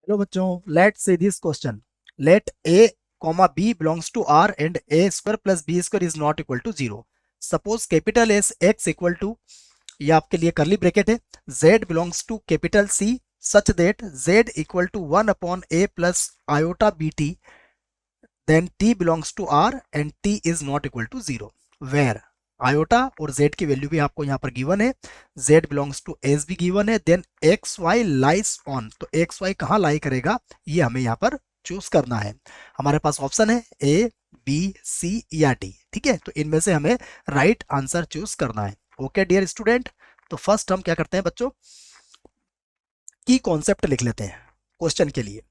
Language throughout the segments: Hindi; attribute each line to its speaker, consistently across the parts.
Speaker 1: हेलो बच्चों, let's see this question. Let a comma b belongs to r and a square plus b square is not equal to 0. Suppose capital S x equal to, ये आपके लिए करली ब्रैकेट है, z belongs to capital c such that z equal to 1 upon a plus iota B T, then t belongs to r and t is not equal to 0 where iota और z की वैल्यू भी आपको यहाँ पर गिवन है, z बिलोंग्स टू s भी गिवन है, then X Y lies on, तो एक्स वाई कहाँ लाई करेगा ये हमें यहाँ पर चूज करना है. हमारे पास ऑप्शन है ए बी सी या डी. ठीक है, तो इनमें से हमें राइट आंसर चूज करना है. ओके डियर स्टूडेंट, तो फर्स्ट हम क्या करते हैं बच्चों, की कॉन्सेप्ट लिख लेते हैं क्वेश्चन के लिए.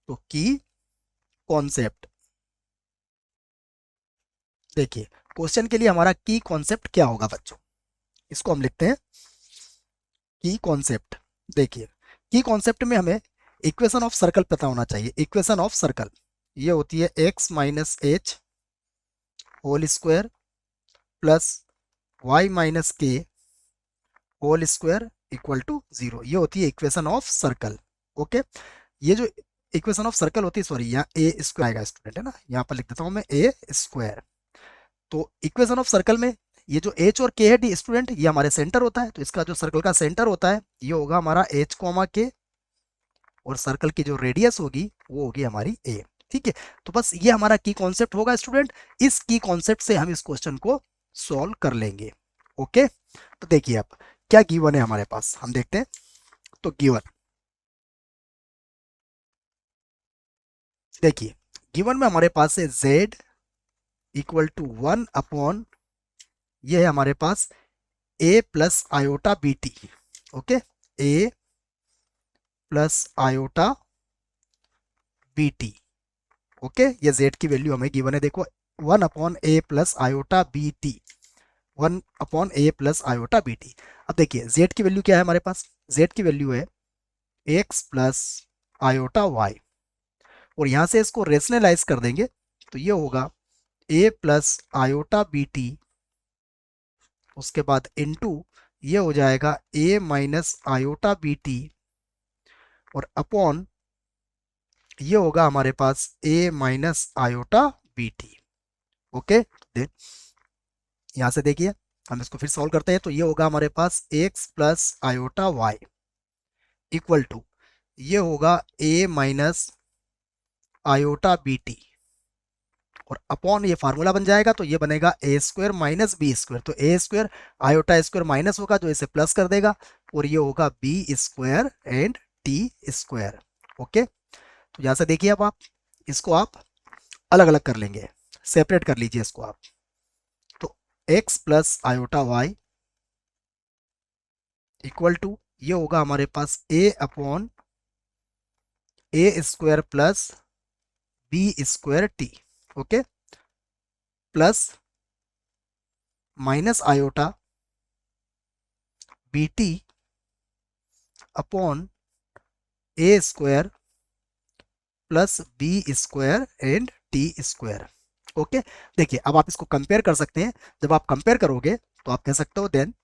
Speaker 1: तो की कॉन्सेप्ट, देखिए क्वेश्चन के लिए हमारा की कॉन्सेप्ट क्या होगा बच्चों, इसको हम लिखते हैं की कॉन्सेप्ट. देखिए की कॉन्सेप्ट में हमें इक्वेशन ऑफ सर्कल पता होना चाहिए. इक्वेशन ऑफ सर्कल ये होती है x minus H whole square plus Y minus K whole square equal to 0. ये होती है इक्वेशन ऑफ सर्कल. ओके, ये जो इक्वेशन ऑफ सर्कल होती है, सॉरी यहाँ ए स्क्वायर आएगा स्टूडेंट, है ना, यहाँ पर लिख देता हूँ मैं ए स्क्वायर. तो इक्वेशन ऑफ सर्कल में ये जो एच और के है डी स्टूडेंट, ये हमारे सेंटर होता है, तो इसका जो सर्कल का सेंटर होता है ये होगा हमारा एच कॉमा के, और सर्कल की जो रेडियस होगी वो होगी हमारी ए. ठीक है, तो बस ये हमारा की कॉन्सेप्ट होगा स्टूडेंट. इस की कॉन्सेप्ट से हम इस क्वेश्चन को सॉल्व कर लेंगे. ओके, तो देखिए अब क्या गिवन है हमारे पास, हम देखते हैं. तो गिवन देखिए, गिवन में हमारे पास है z इक्वल टू 1 अपॉन, ये है हमारे पास a plus iota B T. Okay, a plus iota B T. Okay, ये z की वैल्यू हमें गिवन है, देखो 1 upon a plus iota B T, 1 upon a plus iota B T. अब देखिए z की वैल्यू क्या है हमारे पास, z की वैल्यू है x प्लस आयोटा y, और यहां से इसको रेशनलाइज कर देंगे तो ये होगा a plus iota B T, उसके बाद इनटू ये हो जाएगा a minus iota B T, और अपॉन ये होगा हमारे पास a minus iota B T. Okay, यहां से देखिए हम इसको फिर सॉल्व करते हैं, तो ये होगा हमारे पास x plus iota Y equal to, ये होगा a minus iota B T, और अपॉन ये फार्मूला बन जाएगा, तो ये बनेगा A square minus B square. तो A square iota square minus होगा जो इसे प्लस कर देगा, और ये होगा B square and T square. Okay, तो यहां से देखिए अब आप इसको आप अलग अलग कर लेंगे, सेपरेट कर लीजिए इसको आप. तो x plus iota Y equal to, ये होगा हमारे पास a upon A square plus B square T. Okay, plus minus iota B T upon A square plus B square and T square. Okay, देखिए अब आप इसको कंपेयर कर सकते हैं. जब आप कंपेयर करोगे तो आप कह सकते हो देन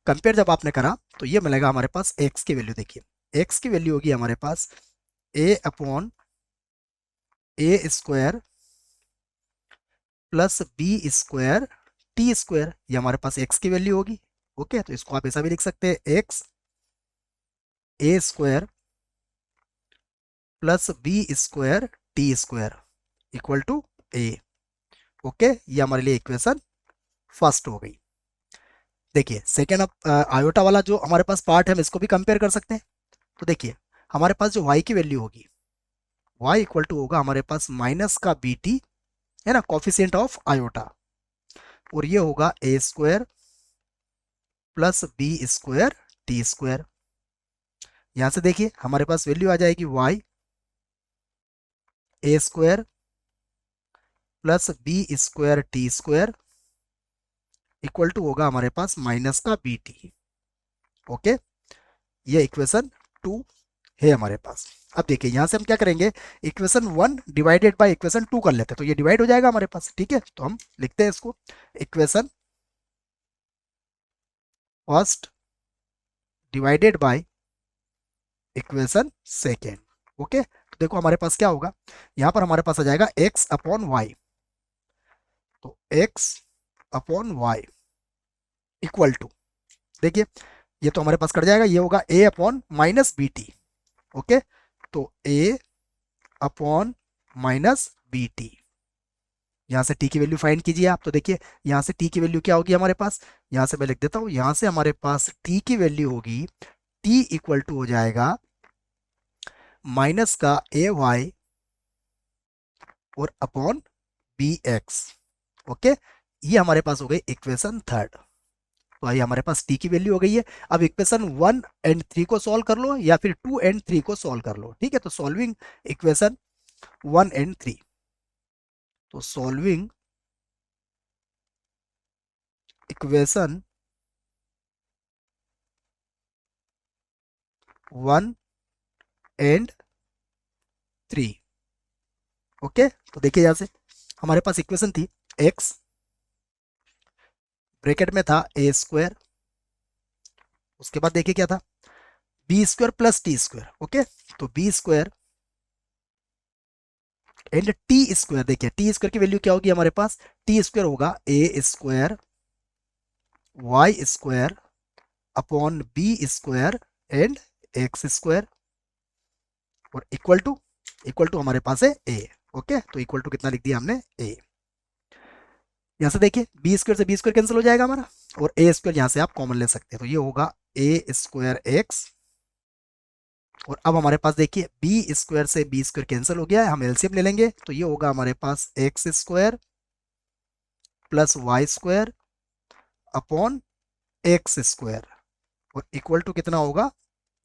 Speaker 1: कंपेयर जब आपने करा तो ये मिलेगा हमारे पास x की वैल्यू. देखिए x की वैल्यू होगी हमारे पास a upon A square plus B square T square, ये हमारे पास x की वैल्यू होगी. ओके, तो इसको आप ऐसा भी लिख सकते हैं x A square plus B square T square equal to A. Okay, ये हमारे लिए इक्वेशन फर्स्ट हो गई. देखिए सेकेंड आयोटा वाला जो हमारे पास पार्ट है हम इसको भी कंपेयर कर सकते हैं. तो देखिए हमारे पास जो y की वैल्यू होगी, y इक्वल टू होगा हमारे पास माइनस का बी टी, है ना, कॉफिशिएंट ऑफ आयोटा, और ये होगा A square plus B square T square. यहां से देखिए हमारे पास वैल्यू आ जाएगी y A square plus B square T square equal to होगा हमारे पास माइनस का बी टी. ओके, ये इक्वेशन 2 है हमारे पास. अब देखिए यहां से हम क्या करेंगे, इक्वेशन 1 डिवाइडेड बाय इक्वेशन 2 कर लेते हैं, तो ये डिवाइड हो जाएगा हमारे पास. ठीक है, तो हम लिखते हैं इसको, equation first divided by equation second. Okay, तो देखो हमारे पास क्या होगा, यहां पर हमारे पास आ जाएगा x अपॉन वाई, तो x upon Y equal to, देखिए ये तो हमारे पास कट जाएगा, ये होगा a upon minus B T. Okay, तो a upon minus B T, यहाँ से t की वैल्यू फाइंड कीजिए आप। तो देखिए यहाँ से t की वैल्यू क्या होगी हमारे पास, यहाँ से मैं लिख देता हूँ, यहाँ से हमारे पास t की वैल्यू होगी, t इक्वल टू हो जाएगा माइनस का ए वाई और अपॉन बी एक्स। ओके, ये हमारे पास हो गई इक्वेशन थर्ड। तो आइए हमारे पास t की वैल्यू हो गई है। अब इक्वेशन 1 और 3 को सॉल्व कर लो या फिर 2 और 3 को सॉल्व कर लो। ठीक है, तो सॉल्विंग इक्वेशन 1 और 3, तो सॉल्विंग इक्वेशन 1 और 3। ओके, तो देखिए यहाँ से हमारे पास इक्वेशन थी x ब्रैकेट में था ए स्क्वायर, उसके बाद देखिए क्या था B square plus T square. Okay, तो B square and T square, देखिए टी स्क्वायर की वैल्यू क्या होगी हमारे पास, टी स्क्वायर होगा A square Y square upon B square and X square, और इक्वल टू हमारे पास है ए। ओके, तो इक्वल टू कितना लिख दिया हमने, ए। यहां से देखिए बी स्क्वायर से बी स्क्वायर कैंसिल हो जाएगा हमारा, और ए स्क्वायर यहां से आप कॉमन ले सकते हैं, तो ये होगा ए स्क्वायर एक्स। और अब हमारे पास देखिए बी स्क्वायर से बी स्क्वायर कैंसिल हो गया है, हम एलसीएम ले लेंगे, तो ये होगा हमारे पास X square plus Y square upon X square, और इक्वल टू कितना होगा,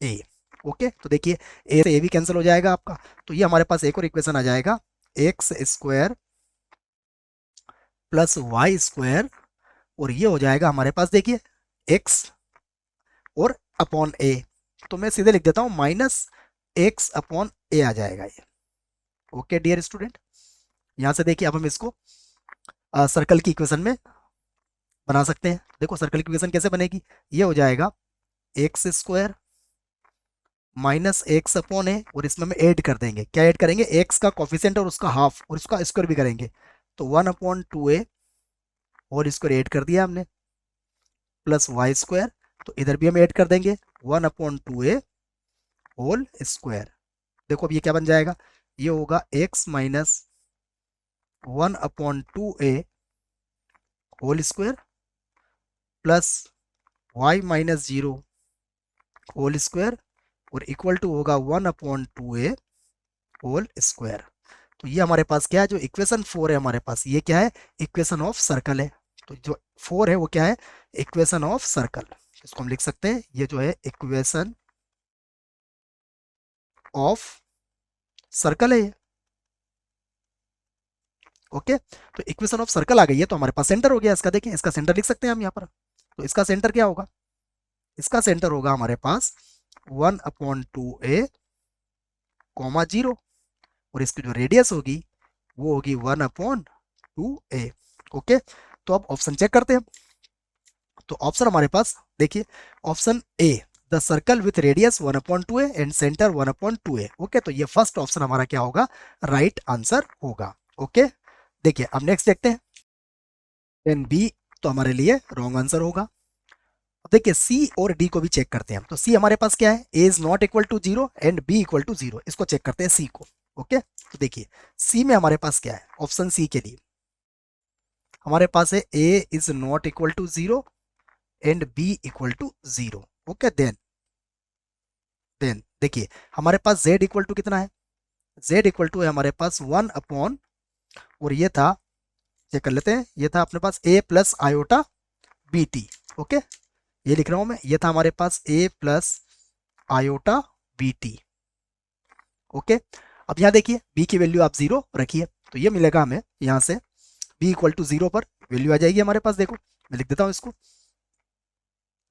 Speaker 1: ए। ओके, तो देखिए ए से ए भी कैंसिल हो जाएगा आपका, तो ये हमारे पास एक और इक्वेशन आ जाएगा X square plus Y square, और ये हो जाएगा हमारे पास देखिए एक्स और अपॉन ए, तो मैं सीधे लिख देता हूं माइनस एक्स अपॉन ए आ जाएगा ये। ओके डियर स्टूडेंट, यहां से देखिए अब हम इसको सर्कल की इक्वेशन में बना सकते हैं। देखो सर्कल की इक्वेशन कैसे बनेगी, ये हो जाएगा X square minus X upon A, और इसमें हम ऐड कर देंगे, क्या ऐड करेंगे, एक्स का कॉफिशिएंट और उसका हाफ और उसका स्क्वायर भी करेंगे, तो 1/2a, और इसको ऐड कर दिया हमने, प्लस वाई स्क्वायर, तो इधर भी हम ऐड कर देंगे 1/2a होल स्क्वायर। देखो अब ये क्या बन जाएगा, ये होगा x minus 1/2a whole square plus y minus 0 whole square, और इक्वल टू होगा 1/2a होल स्क्वायर। तो ये हमारे पास क्या है, जो इक्वेशन 4 है हमारे पास, ये क्या है, इक्वेशन ऑफ सर्कल है। तो जो 4 है वो क्या है, इक्वेशन ऑफ सर्कल, इसको हम लिख सकते हैं, ये जो है इक्वेशन ऑफ सर्कल है ये। ओके, तो इक्वेशन ऑफ सर्कल आ गई है, तो हमारे पास सेंटर हो गया इसका, देखिए इसका सेंटर लिख सकते हैं हम यहाँ पर। तो इसका सेंटर क्या होगा, इसका सेंटर होगा हमारे पास 1/2a कॉमा 0, और इसकी जो रेडियस होगी वो होगी 1/2a। ओके, तो अब ऑप्शन चेक करते हैं। तो ऑप्शन हमारे पास देखिए, option A the circle with radius 1/2a and centre 1/2a। Okay, तो ये फर्स्ट ऑप्शन हमारा क्या होगा, राइट आंसर होगा। ओके, देखिए अब नेक्स्ट देखते हैं, देन बी तो हमारे लिए रॉन्ग आंसर होगा। अब देखिए सी और डी को भी चेक करते हैं हम, तो सी हमारे पास क्या है, A is not equal to 0 and B equal to 0, इसको चेक करते हैं सी को। ओके, तो देखिए सी में हमारे पास क्या है, ऑप्शन सी के लिए हमारे पास है A is not equal to 0 and B equal to 0। Okay, then देखिए हमारे पास z इक्वल टू कितना है, z इक्वल टू है हमारे पास 1 अपॉन, और ये था, चेक कर लेते हैं, ये था अपने पास a plus iota B T. Okay, ये लिख रहा हूं मैं, ये था हमारे पास a plus iota B T. Okay, अब यहाँ देखिए b की वैल्यू आप 0 रखिए, तो ये मिलेगा हमें यहाँ से b इक्वल टू 0 पर वैल्यू आ जाएगी हमारे पास, देखो मैं लिख देता हूँ इसको,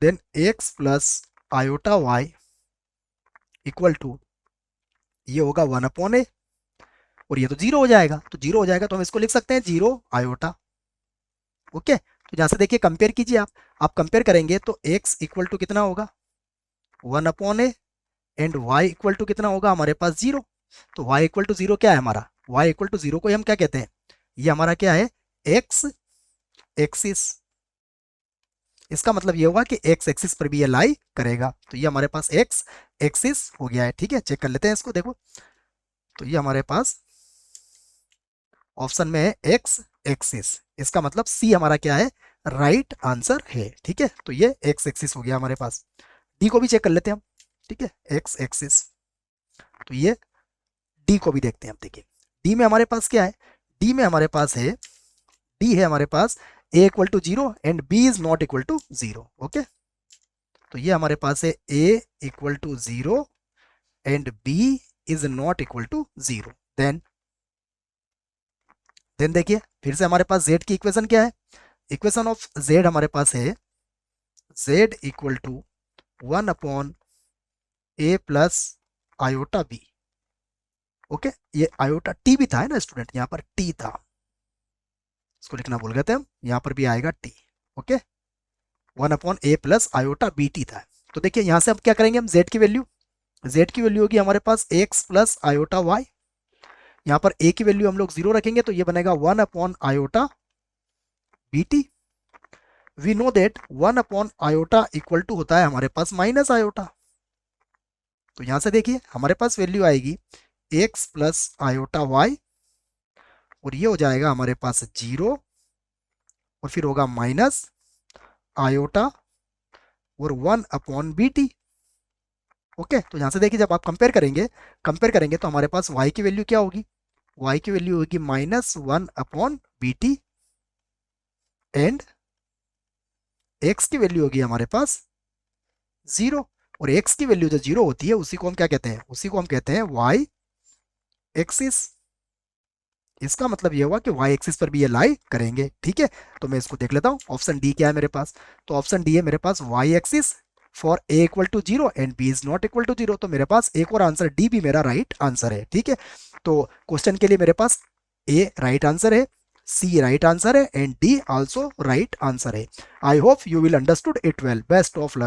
Speaker 1: then x plus iota y equal to, ये होगा 1/a, और ये तो 0 हो जाएगा, तो 0 हो जाएगा तो हम इसको लिख सकते हैं 0 आयोटा। ओके, तो जहां से देखिए कंपेयर कीजिए आप कंपेयर करेंगे तो x इक्वल टू कितना होगा, 1 upon A, and y equal to कितना होगा हमारे पास 0। तो y इक्वल टू 0 क्या है हमारा, y इक्वल टू 0 को हम क्या कहते हैं, ये हमारा क्या है, x एक्सिस। इसका मतलब ये होगा कि x एक्सिस पर भी ये लाई करेगा। तो ये हमारे पास x एक्सिस हो गया है। ठीक है, चेक कर लेते हैं इसको, देखो तो ये हमारे पास ऑप्शन में है x एक्सिस, इसका मतलब C हमारा क्या है, राइट आंसर है। ठीक है, तो ये x एक्सिस हो गया हमारे पास। D को भी चेक कर लेते हैं हम। ठीक है, x एक्सिस, तो ये D को भी देखते हैं हम। देखिए D में हमारे पास क्या है, D में हमारे पास है, D है हमारे पास a equal to 0 and b is not equal to 0। Okay, तो ये हमारे पास है a equal to 0 and b is not equal to 0। Then देखिए फिर से हमारे पास z की इक्वेशन क्या है, इक्वेशन ऑफ z हमारे पास है z equal to 1 upon a plus iota b। Okay, ये आयोटा t भी था है ना स्टूडेंट, यहाँ पर t था, इसको लिखना भूल गए थे हम, यहाँ पर भी आएगा t। Okay, 1 upon a plus iota B T था। तो देखिए यहाँ से अब क्या करेंगे हम, z की वैल्यू, z की वैल्यू होगी हमारे पास x प्लस आयोटा y। यहाँ पर a की वैल्यू हम लोग 0 रखेंगे तो ये बनेगा 1 upon iota B T. We know that 1 upon iota equal to होता है हमारे पास माइनस आयोटा। तो यहाँ से देखिए हमारे पास वैल्यू आएगी x प्लस आयोटा y, और ये हो जाएगा हमारे पास 0, और फिर होगा माइनस आयोटा और 1 अपॉन बी टी। ओके, तो यहाँ से देखिए जब आप कंपेयर करेंगे तो हमारे पास y की वैल्यू क्या होगी, y की वैल्यू होगी minus 1 upon B T, and x की वैल्यू होगी हमारे पास 0। और x की वैल्यू जो 0 होती है उसी को हम क्या कहते हैं, उसी को हम कहते हैं y एक्सिस। इसका मतलब ये हुआ कि y एक्सिस पर भी ये लाई करेंगे। ठीक है, तो मैं इसको देख लेता हूँ, ऑप्शन डी क्या है मेरे पास। तो ऑप्शन डी है मेरे पास y axis for a equal to 0 and b is not equal to 0। तो मेरे पास एक और आंसर डी भी मेरा राइट आंसर है। ठीक है, तो क्वेश्चन के लिए मेरे पास a राइट आंसर है, सी राइट आंसर है, and D also right answer है। I hope you will understood it well. Best of luck.